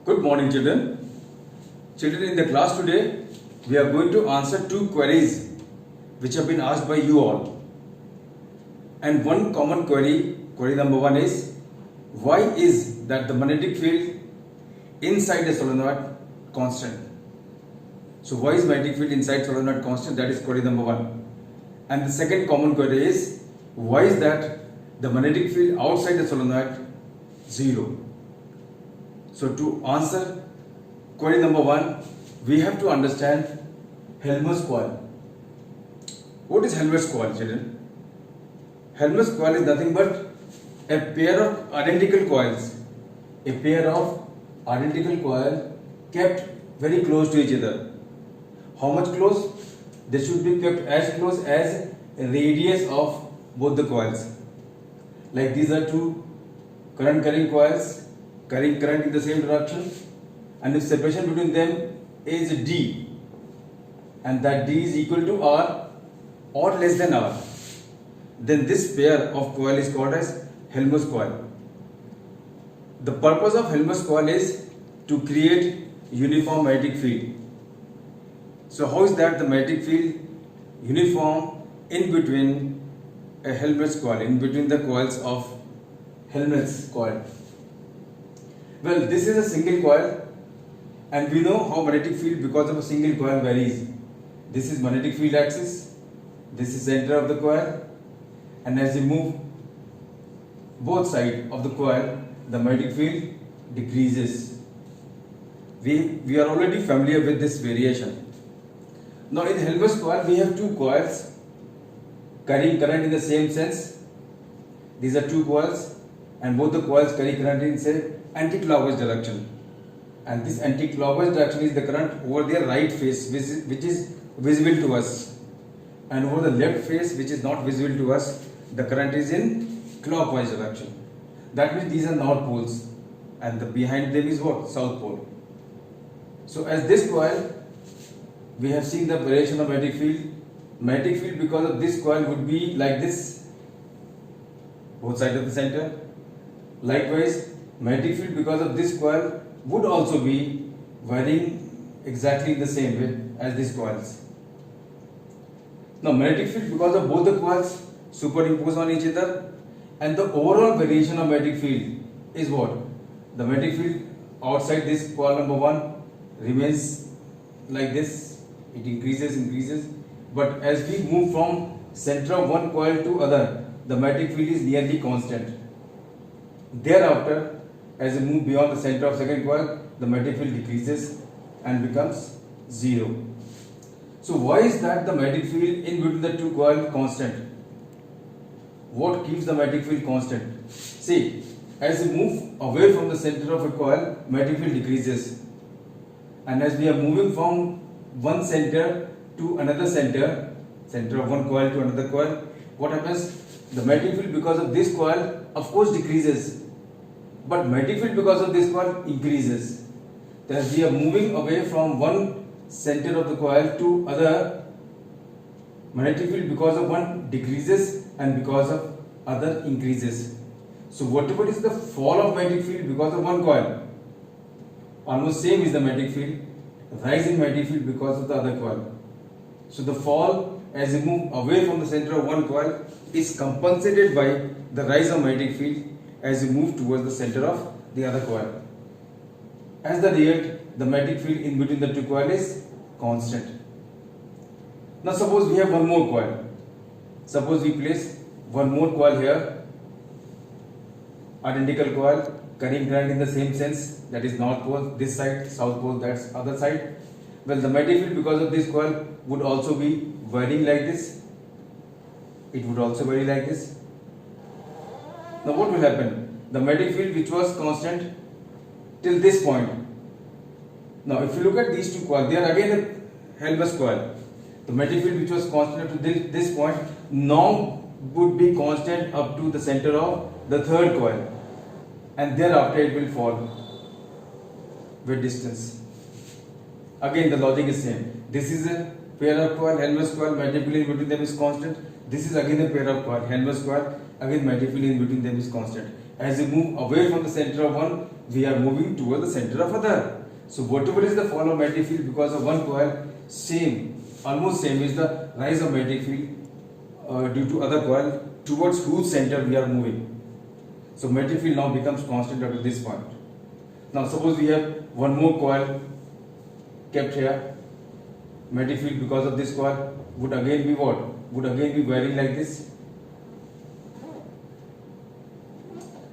Good morning, children. Children, in the class today, we are going to answer two queries which have been asked by you all. And one common query number one is, why is that the magnetic field inside the solenoid constant? So, why is magnetic field inside solenoid constant? That is query number one. And the second common query is, why is that the magnetic field outside the solenoid zero? So to answer query number one, we have to understand Helmholtz coil. What is Helmholtz coil, children? Helmholtz coil is nothing but a pair of identical coils. A pair of identical coils kept very close to each other. How much close? They should be kept as close as a radius of both the coils. Like these are two current carrying coils carrying current in the same direction, and if separation between them is D and that D is equal to R or less than R, then this pair of coil is called as Helmholtz coil. The purpose of Helmholtz coil is to create uniform magnetic field. So how is that the magnetic field uniform in between a Helmholtz coil, in between the coils of Helmholtz coil? Well, this is a single coil, and we know how magnetic field because of a single coil varies. This is magnetic field axis, this is center of the coil, and as you move both sides of the coil, the magnetic field decreases. We are already familiar with this variation. Now in Helmholtz coil, we have two coils carrying current in the same sense. These are two coils, and both the coils carry current in say anti-clockwise direction, and this anti-clockwise direction is the current over their right face, which is visible to us, and over the left face, which is not visible to us, the current is in clockwise direction. That means these are north poles, and the behind them is what? South pole. So as this coil, we have seen the variation of magnetic field. Magnetic field because of this coil would be like this, both sides of the center. Likewise, magnetic field because of this coil would also be varying exactly the same way as these coils. Now magnetic field because of both the coils superimpose on each other, and the overall variation of magnetic field is what? The magnetic field outside this coil number one remains like this, it increases, but as we move from center of one coil to other, the magnetic field is nearly constant. Thereafter, as we move beyond the center of second coil, the magnetic field decreases and becomes zero. So why is that the magnetic field in between the two coils constant? What keeps the magnetic field constant? See, as we move away from the center of a coil, magnetic field decreases, and as we are moving from one center to another center of one coil to another coil, what happens? The magnetic field because of this coil of course decreases, but magnetic field because of this coil increases. As we are moving away from one center of the coil to other, magnetic field because of one decreases and because of other increases. So whatever is the fall of magnetic field because of one coil, almost same is the magnetic field rise in magnetic field because of the other coil. So the fall as we move away from the center of one coil is compensated by the rise of magnetic field as we move towards the center of the other coil. As the result, the magnetic field in between the two coils is constant. Now suppose we have one more coil. Suppose we place one more coil here, identical coil carrying current in the same sense, that is north pole this side, south pole that's other side. Well, the magnetic field because of this coil would also be varying like this. It would also vary like this. Now what will happen? The magnetic field which was constant till this point. Now if you look at these two coils, they are again a Helmholtz coil. The magnetic field which was constant up to this point now would be constant up to the center of the third coil, and thereafter it will fall with distance. Again the logic is same. This is a pair of coil, Helmholtz coil, magnetic field in between them is constant. This is again a pair of coil, Helmholtz coil, again magnetic field in between them is constant. As we move away from the center of one, we are moving toward the center of other. So whatever is the fall of magnetic field because of one coil, same, almost same is the rise of magnetic field due to other coil towards whose center we are moving. So magnetic field now becomes constant up to this point. Now suppose we have one more coil kept here. Magnetic field because of this coil would again be what? Would again be varying like this.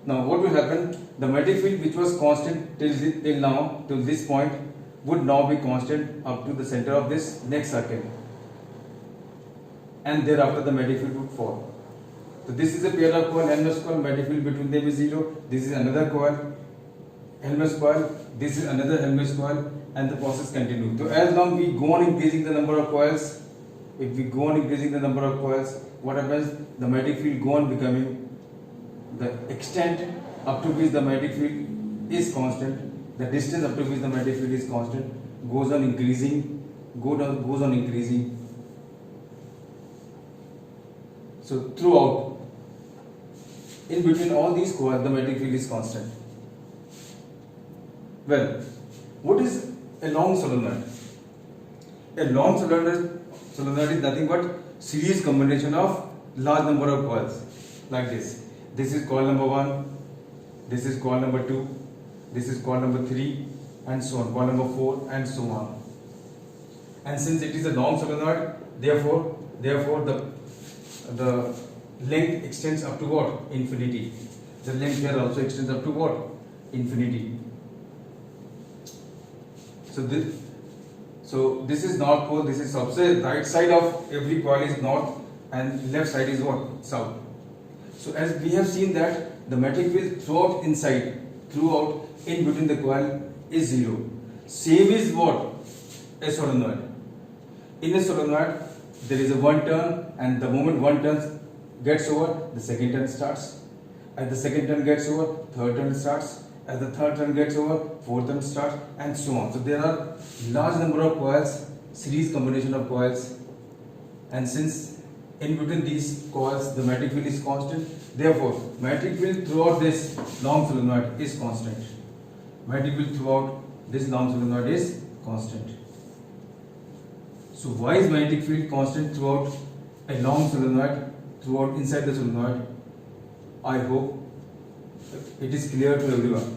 Now what will happen? The magnetic field which was constant till now, till this point, would now be constant up to the center of this next circle. And thereafter the magnetic field would fall. So this is a pair of coil, Helmholtz coil, magnetic field between them is 0. This is another coil, Helmholtz coil, this is another Helmholtz coil, and the process continues. So as long we go on increasing the number of coils, if we go on increasing the number of coils, what happens? The magnetic field go on becoming the extent up to which the magnetic field is constant, the distance up to which the magnetic field is constant goes on increasing, goes on increasing. So throughout, in between all these coils, the magnetic field is constant. Well, what is a long solenoid? A long solenoid is nothing but series combination of large number of coils like this. This is coil number 1, this is coil number 2, this is coil number 3, and so on, coil number 4, and so on. And since it is a long solenoid, therefore the length extends up to what? Infinity. The length here also extends up to what? Infinity. So this is north pole, this is south. So right side of every coil is north and left side is what? South. So as we have seen that the magnetic field throughout in between the coil is 0. Same is what? A solenoid. In a solenoid there is a one turn, and the moment one turn gets over, the second turn starts. As the second turn gets over, third turn starts. As the third turn gets over, fourth turn starts, and so on. So there are large number of coils, series combination of coils, and since in between these coils the magnetic field is constant, therefore magnetic field throughout this long solenoid is constant. Magnetic field throughout this long solenoid is constant. So why is magnetic field constant throughout a long solenoid, throughout inside the solenoid? I hope it is clear to everyone.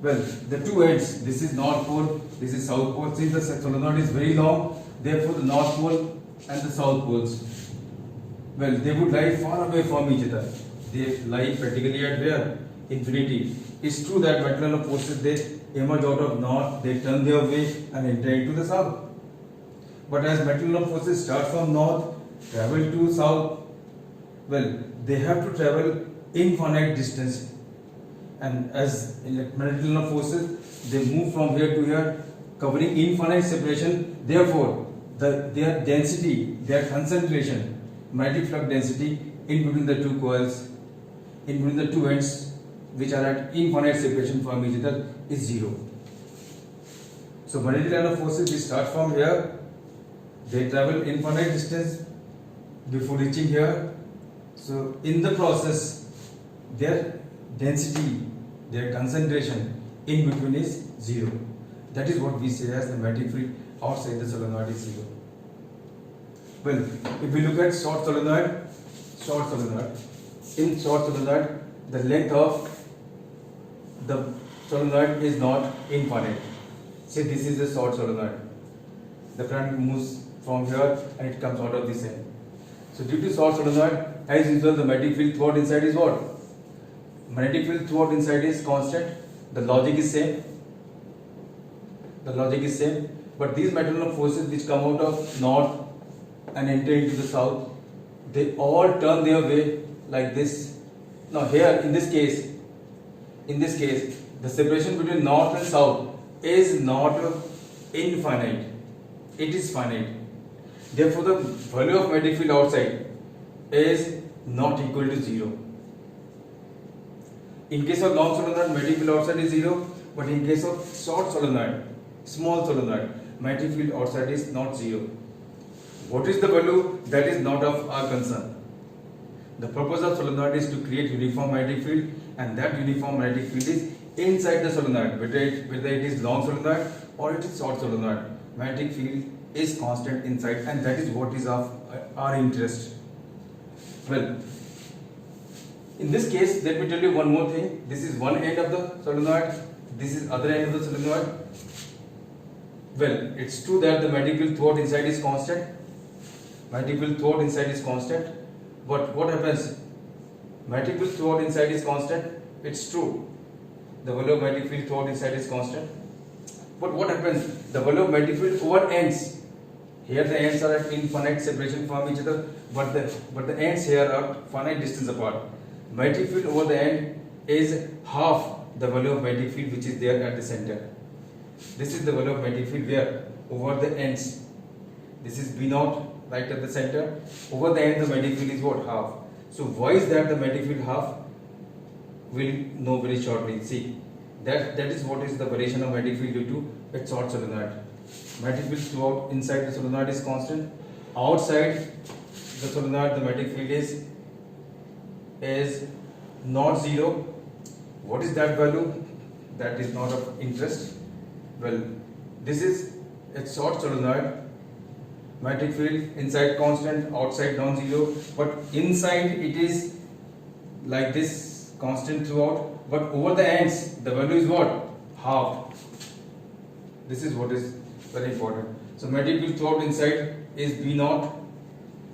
Well, the two ends, this is north pole, this is south pole. Since the solenoid is very long, therefore the north pole and the south poles, well, they would lie far away from each other. They lie practically at where? Infinity. It's true that material forces, they emerge out of north, they turn their way and enter into the south. But as material forces start from north, travel to south, well, they have to travel infinite distance. And as magnetic forces, they move from here to here, covering infinite separation. Therefore, their density, their concentration, magnetic flux density in between the two coils, in between the two ends, which are at infinite separation from each other, is 0. So magnetic forces, they start from here, they travel infinite distance before reaching here. So in the process, their density, their concentration in between is 0. That is what we say as the magnetic field outside the solenoid is 0. Well, if we look at short solenoid, in short solenoid, the length of the solenoid is not infinite. Say this is a short solenoid. The current moves from here and it comes out of this end. So due to short solenoid, as usual, the magnetic field throughout inside is what? Magnetic field throughout inside is constant. The logic is same. But these material forces which come out of north and enter into the south, they all turn their way like this. Now here in this case, the separation between north and south is not infinite. It is finite. Therefore, the value of magnetic field outside is not equal to 0. In case of long solenoid, magnetic field outside is 0, but in case of short solenoid, small solenoid, magnetic field outside is not 0. What is the value? That is not of our concern. The purpose of solenoid is to create uniform magnetic field, and that uniform magnetic field is inside the solenoid, whether it is long solenoid or it is short solenoid. Magnetic field is constant inside, and that is what is of our interest. Well, in this case, let me tell you one more thing. This is one end of the solenoid, this is other end of the solenoid. Well, it's true that the magnetic field throughout inside is constant. Magnetic field throughout inside is constant. But what happens? Magnetic field throughout inside is constant. It's true. The value of magnetic field throughout inside is constant. But what happens? The value of magnetic field over ends. Here the ends are at infinite separation from each other, but the ends here are finite distance apart. Magnetic field over the end is half the value of magnetic field which is there at the center. This is the value of magnetic field where over the ends. This is B0 right at the center. Over the end the magnetic field is what? Half. So why is that the magnetic field half? We'll know very shortly. See, that is what is the variation of magnetic field due to a short solenoid. Magnetic field throughout inside the solenoid is constant. Outside the solenoid the magnetic field is not zero. What is that value? That is not of interest. Well, this is a short solenoid. Magnetic field inside constant, outside non-zero, but inside it is like this, constant throughout, but over the ends the value is what? Half. This is what is very important. So magnetic field throughout inside is B0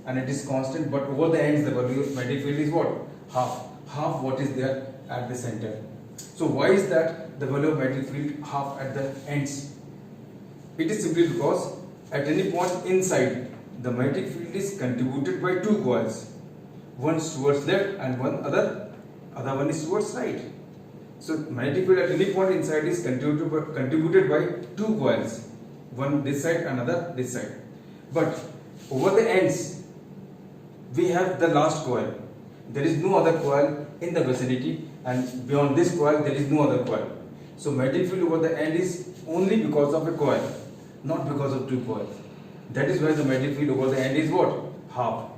and it is constant, but over the ends the value of magnetic field is what? Half. Half what is there at the center. So why is that the value of magnetic field half at the ends? It is simply because at any point inside the magnetic field is contributed by two coils. One is towards left and other one is towards right. So magnetic field at any point inside is contributed by two coils. One this side, another this side. But over the ends we have the last coil. There is no other coil in the vicinity, and beyond this coil there is no other coil. So magnetic field over the end is only because of a coil, not because of two coils. That is why the magnetic field over the end is what? Half.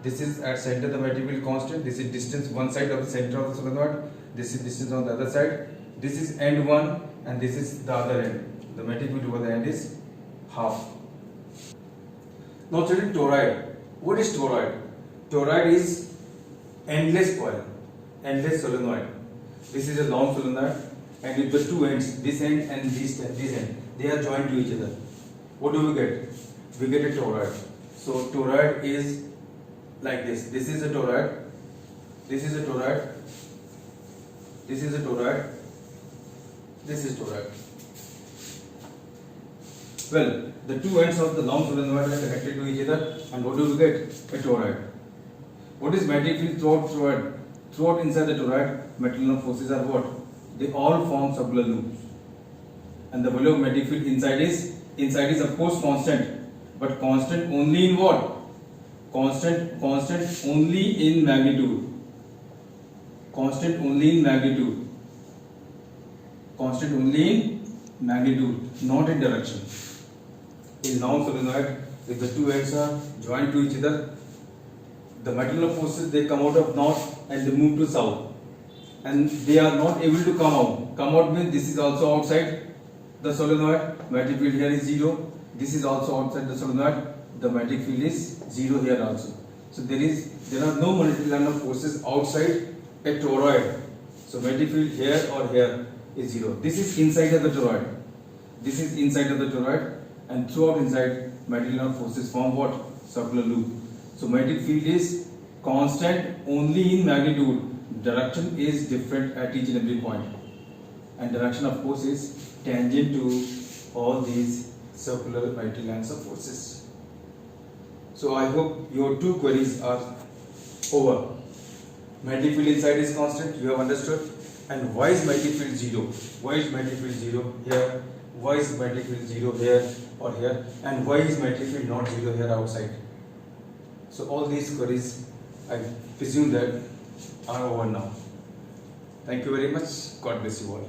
This is at center the magnetic field constant. This is distance one side of the center of the solenoid. This is distance on the other side. This is end one and this is the other end. The magnetic field over the end is half. Now children, toroid. What is toroid? Toroid is endless coil, endless solenoid. This is a long solenoid, and with the two ends, this end and this end, they are joined to each other. What do we get? We get a toroid. So toroid is like this. This is a toroid. This is a toroid. This is a toroid. This is toroid. Well, the two ends of the long solenoid are connected to each other, and what do we get? A toroid. What is magnetic field throughout toroid? Throughout inside the toroid, material forces are what? They all form circular loops. And the value of magnetic field inside is of course constant, but constant only in what? Constant only in magnitude. Constant only in magnitude. Constant only in magnitude, not in direction. In long solenoid, if the two ends are joined to each other, the material forces, they come out of north and they move to south, and they are not able to come out. Come out means this is also outside the solenoid. Magnetic field here is zero. This is also outside the solenoid. The magnetic field is zero here also. So there are no multilinear forces outside a toroid. So magnetic field here or here is zero. This is inside of the toroid. This is inside of the toroid, and throughout inside multilinear forces form what? Circular loop. So magnetic field is constant only in magnitude. Direction is different at each and every point. And direction of course is tangent to all these circular multilines of forces. So I hope your two queries are over. Magnetic field inside is constant, you have understood. And why is magnetic field zero? Why is magnetic field zero here? Why is magnetic field zero here or here? And why is magnetic field not zero here outside? So all these queries, I presume that are over now. Thank you very much. God bless you all.